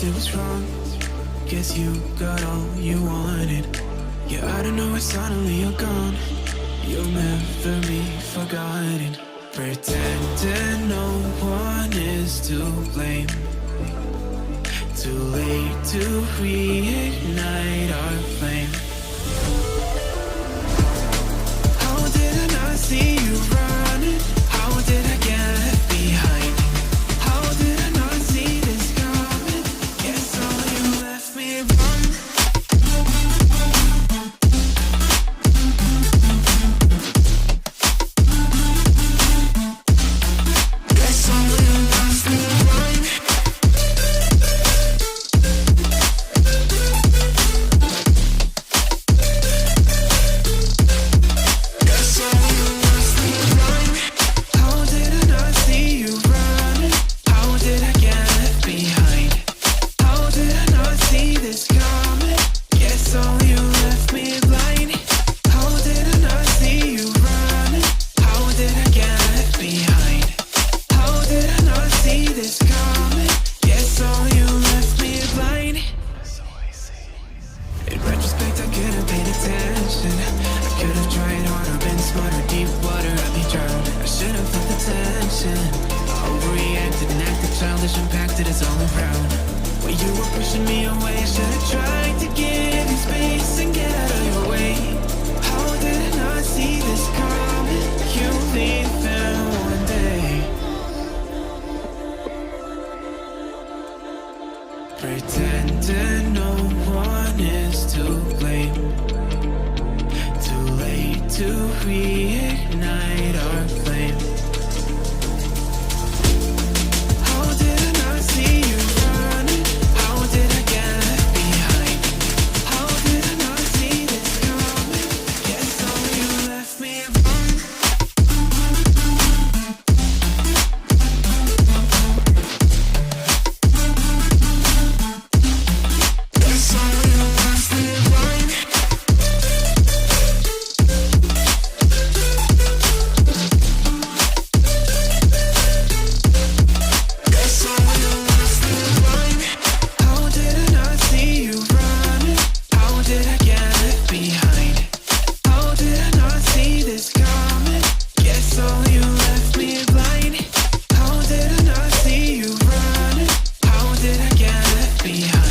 did was wrong. Guess you got all you wanted. Yeah, I don't know why suddenly you're gone. You'll never be forgotten. Pretending no one is to blame. Too late to reignite our flame. How did I not see you running? How did I get left behind? How did I not see this coming? Guess all you left me run. Guess all you left me run. Guess all you left me run. How did I not see you running? How did I get left behind? How did I not see this coming? Guess all you left me blind. How did I not see you running? How did I get left behind? How did I not see this coming? Guess all you left me blind. In retrospect, I could have paid attention. I could have tried harder, been smarter. Deep water, I'd be drowned. I should have felt the tension. I overreacted and acted childish, impacted it's all around. When you were pushing me away, I should have tried to give you space and get out of your way. How did I not see this coming? You leaving one day. Pretending no one is to blame. Too late to reignite our flame. How did I not see you running? How did I get left behind? How did I not see this coming? Guess all you left me run. Guess all you left me run. Guess all you left me run. How did I not see you running? How did I get left behind? How did I not see this coming? Guess all you left me blind. How did I not see you running? How did I get left behind?